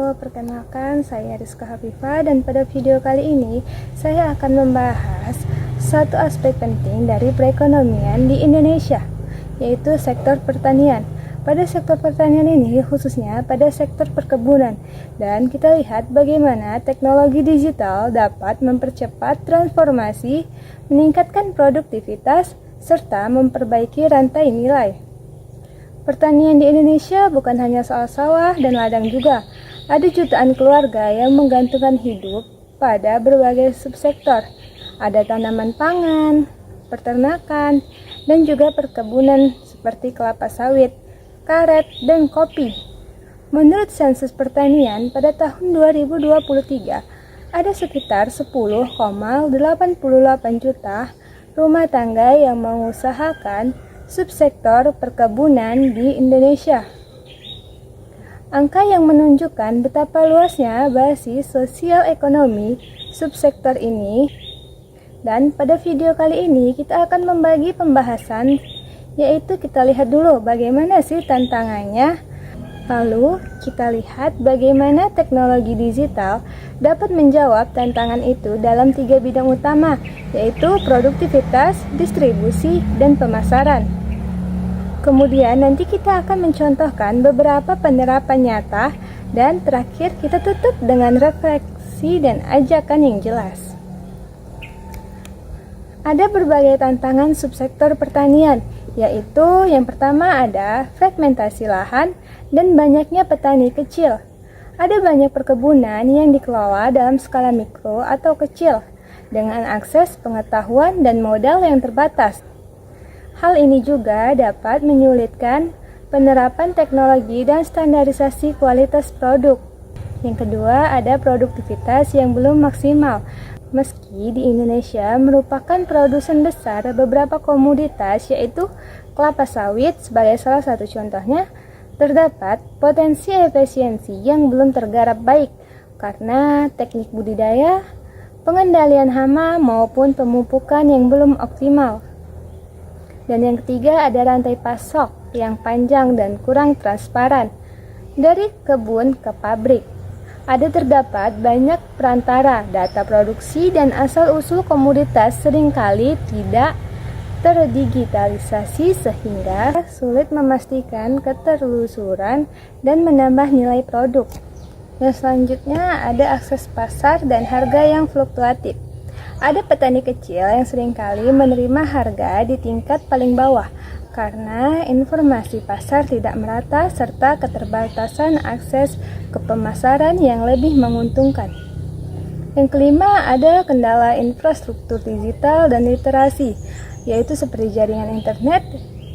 Halo, perkenalkan saya Rizka Hafifah dan pada video kali ini saya akan membahas satu aspek penting dari perekonomian di Indonesia, yaitu sektor pertanian. Pada sektor pertanian ini khususnya pada sektor perkebunan, dan kita lihat bagaimana teknologi digital dapat mempercepat transformasi, meningkatkan produktivitas, serta memperbaiki rantai nilai. Pertanian di Indonesia bukan hanya soal sawah dan ladang juga. Ada jutaan keluarga yang menggantungkan hidup pada berbagai subsektor. Ada tanaman pangan, peternakan, dan juga perkebunan seperti kelapa sawit, karet, dan kopi. Menurut sensus pertanian pada tahun 2023, ada sekitar 10,88 juta rumah tangga yang mengusahakan subsektor perkebunan di Indonesia. Angka yang menunjukkan betapa luasnya basis sosial ekonomi subsektor ini. Dan pada video kali ini kita akan membagi pembahasan, yaitu kita lihat dulu bagaimana sih tantangannya. Lalu kita lihat bagaimana teknologi digital dapat menjawab tantangan itu dalam 3 bidang utama, yaitu produktivitas, distribusi, dan pemasaran. Kemudian nanti kita akan mencontohkan beberapa penerapan nyata, dan terakhir kita tutup dengan refleksi dan ajakan yang jelas. Ada berbagai tantangan subsektor pertanian, yaitu yang pertama ada fragmentasi lahan dan banyaknya petani kecil. Ada banyak perkebunan yang dikelola dalam skala mikro atau kecil dengan akses pengetahuan dan modal yang terbatas. Hal ini juga dapat menyulitkan penerapan teknologi dan standarisasi kualitas produk. Yang kedua, ada produktivitas yang belum maksimal. Meski di Indonesia merupakan produsen besar beberapa komoditas, yaitu kelapa sawit sebagai salah satu contohnya, terdapat potensi efisiensi yang belum tergarap baik karena teknik budidaya, pengendalian hama maupun pemupukan yang belum optimal. Dan yang ketiga ada rantai pasok yang panjang dan kurang transparan dari kebun ke pabrik. Ada terdapat banyak perantara, data produksi dan asal-usul komoditas seringkali tidak terdigitalisasi sehingga sulit memastikan keterlusuran dan menambah nilai produk. Dan selanjutnya ada akses pasar dan harga yang fluktuatif. Ada petani kecil yang seringkali menerima harga di tingkat paling bawah karena informasi pasar tidak merata serta keterbatasan akses ke pemasaran yang lebih menguntungkan. Yang kelima ada kendala infrastruktur digital dan literasi, yaitu seperti jaringan internet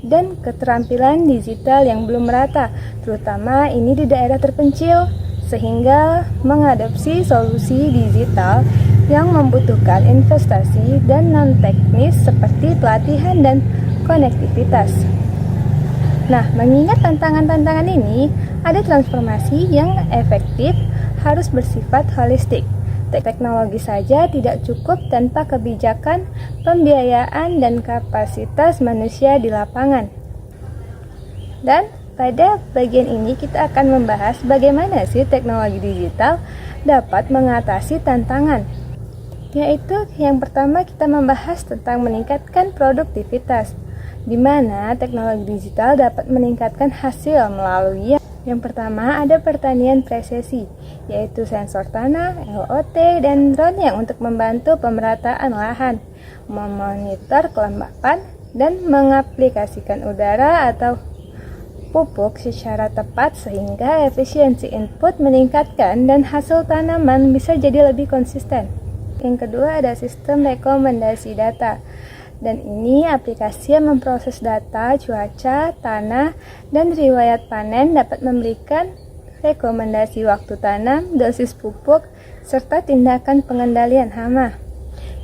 dan keterampilan digital yang belum merata, terutama ini di daerah terpencil, sehingga mengadopsi solusi digital yang membutuhkan investasi dan non-teknis seperti pelatihan dan konektivitas. Nah, mengingat tantangan-tantangan ini, ada transformasi yang efektif harus bersifat holistik. Teknologi saja tidak cukup tanpa kebijakan, pembiayaan, dan kapasitas manusia di lapangan. Dan pada bagian ini kita akan membahas bagaimana sih teknologi digital dapat mengatasi tantangan. Yaitu yang pertama kita membahas tentang meningkatkan produktivitas, di mana teknologi digital dapat meningkatkan hasil melalui yang pertama ada pertanian presisi, yaitu sensor tanah, LOT, dan drone yang untuk membantu pemerataan lahan, memonitor kelembapan, dan mengaplikasikan udara atau pupuk secara tepat sehingga efisiensi input meningkatkan dan hasil tanaman bisa jadi lebih konsisten. Yang kedua ada sistem rekomendasi data, dan ini aplikasi yang memproses data cuaca, tanah, dan riwayat panen dapat memberikan rekomendasi waktu tanam, dosis pupuk, serta tindakan pengendalian hama.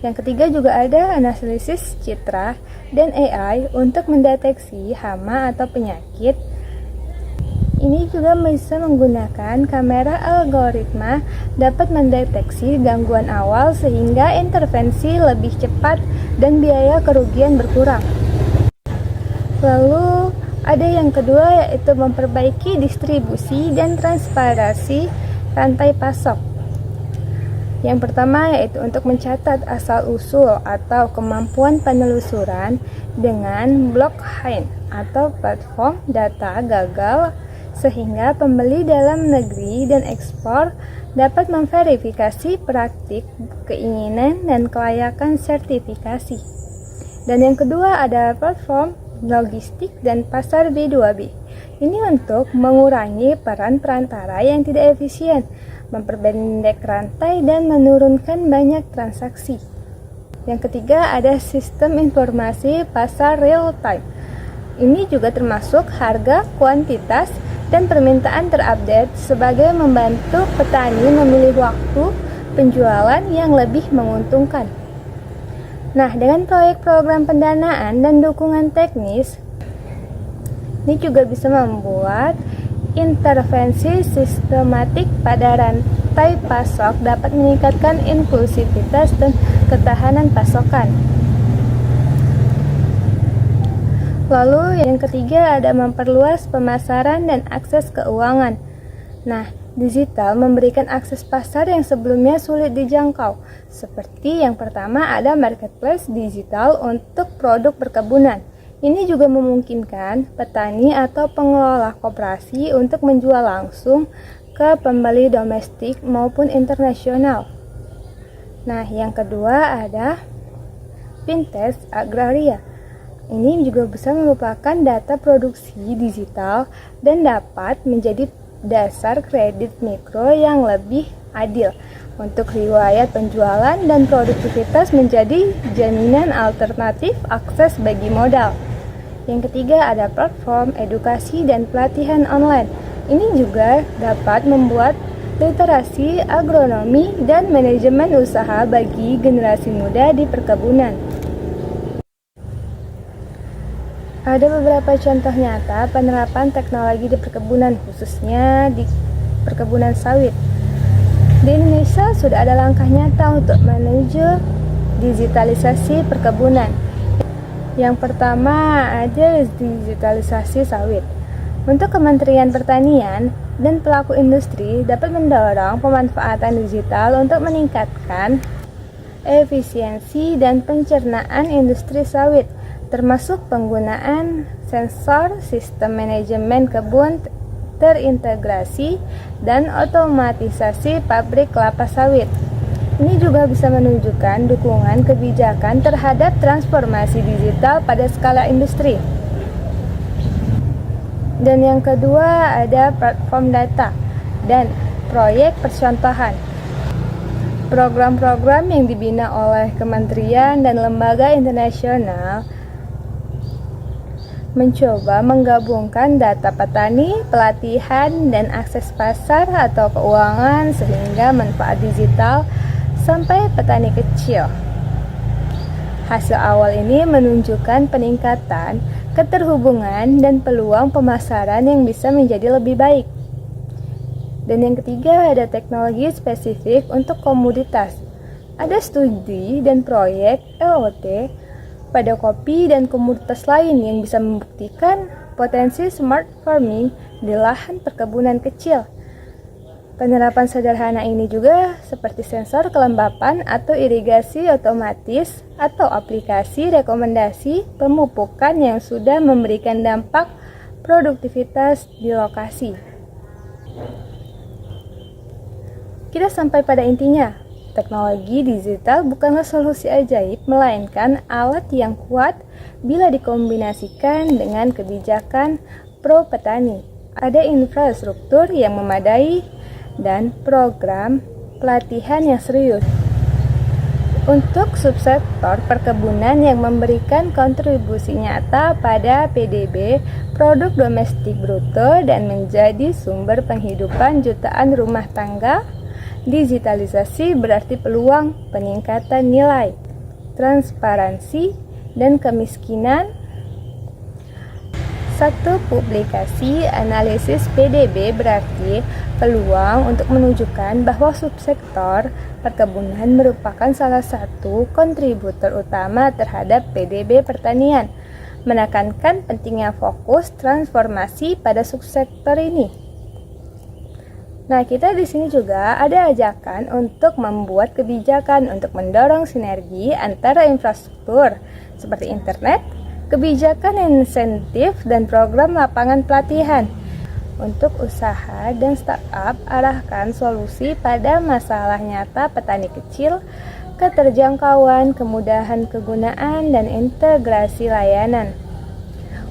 Yang ketiga juga ada analisis citra dan AI untuk mendeteksi hama atau penyakit. Ini juga bisa menggunakan kamera algoritma dapat mendeteksi gangguan awal sehingga intervensi lebih cepat dan biaya kerugian berkurang. Lalu ada yang kedua yaitu memperbaiki distribusi dan transparansi rantai pasok. Yang pertama yaitu untuk mencatat asal-usul atau kemampuan penelusuran dengan blockchain atau platform data gagal, sehingga pembeli dalam negeri dan ekspor dapat memverifikasi praktik, keinginan, dan kelayakan sertifikasi. Dan yang kedua ada platform logistik dan pasar B2B. Ini untuk mengurangi peran perantara yang tidak efisien, memperpendek rantai, dan menurunkan banyak transaksi. Yang ketiga ada sistem informasi pasar real time. Ini juga termasuk harga, kuantitas, dan permintaan terupdate sebagai membantu petani memilih waktu penjualan yang lebih menguntungkan. Nah, dengan proyek program pendanaan dan dukungan teknis, ini juga bisa membuat intervensi sistematik pada rantai pasok dapat meningkatkan inklusivitas dan ketahanan pasokan. Lalu yang ketiga ada memperluas pemasaran dan akses keuangan. Nah, digital memberikan akses pasar yang sebelumnya sulit dijangkau. Seperti yang pertama ada marketplace digital untuk produk perkebunan. Ini juga memungkinkan petani atau pengelola koperasi untuk menjual langsung ke pembeli domestik maupun internasional. Nah, yang kedua ada fintech agraria. Ini juga bisa merupakan data produksi digital dan dapat menjadi dasar kredit mikro yang lebih adil untuk riwayat penjualan dan produktivitas menjadi jaminan alternatif akses bagi modal. Yang ketiga ada platform edukasi dan pelatihan online. Ini juga dapat membuat literasi agronomi dan manajemen usaha bagi generasi muda di perkebunan. Ada beberapa contoh nyata penerapan teknologi di perkebunan, khususnya di perkebunan sawit. Di Indonesia sudah ada langkah nyata untuk menuju digitalisasi perkebunan. Yang pertama ada digitalisasi sawit. Untuk Kementerian Pertanian dan pelaku industri dapat mendorong pemanfaatan digital untuk meningkatkan efisiensi dan pencernaan industri sawit, termasuk penggunaan sensor, sistem manajemen kebun terintegrasi, dan otomatisasi pabrik kelapa sawit. Ini juga bisa menunjukkan dukungan kebijakan terhadap transformasi digital pada skala industri. Dan yang kedua ada platform data dan proyek percontohan. Program-program yang dibina oleh kementerian dan lembaga internasional mencoba menggabungkan data petani, pelatihan, dan akses pasar atau keuangan sehingga manfaat digital sampai petani kecil. Hasil awal ini menunjukkan peningkatan keterhubungan dan peluang pemasaran yang bisa menjadi lebih baik. Dan yang ketiga ada teknologi spesifik untuk komoditas. Ada studi dan proyek LOT pada kopi dan komoditas lain yang bisa membuktikan potensi smart farming di lahan perkebunan kecil. Penerapan sederhana ini juga seperti sensor kelembapan atau irigasi otomatis atau aplikasi rekomendasi pemupukan yang sudah memberikan dampak produktivitas di lokasi. Kita sampai pada intinya, teknologi digital bukanlah solusi ajaib, melainkan alat yang kuat bila dikombinasikan dengan kebijakan pro petani. Ada infrastruktur yang memadai dan program pelatihan yang serius untuk subsektor perkebunan yang memberikan kontribusi nyata pada PDB produk domestik bruto dan menjadi sumber penghidupan jutaan rumah tangga. Digitalisasi berarti peluang peningkatan nilai, transparansi, dan kemiskinan. Satu publikasi analisis PDB berarti peluang untuk menunjukkan bahwa subsektor perkebunan merupakan salah satu kontributor utama terhadap PDB pertanian, menekankan pentingnya fokus transformasi pada subsektor ini. Nah, kita di sini juga ada ajakan untuk membuat kebijakan untuk mendorong sinergi antara infrastruktur seperti internet, kebijakan insentif, dan program lapangan pelatihan. Untuk usaha dan startup, arahkan solusi pada masalah nyata petani kecil, keterjangkauan, kemudahan kegunaan, dan integrasi layanan.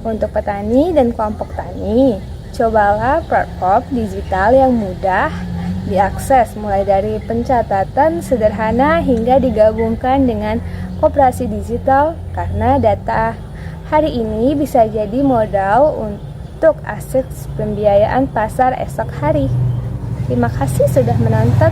Untuk petani dan kelompok tani, cobalah platform digital yang mudah diakses, mulai dari pencatatan sederhana hingga digabungkan dengan koperasi digital, karena data hari ini bisa jadi modal untuk akses pembiayaan pasar esok hari. Terima kasih sudah menonton.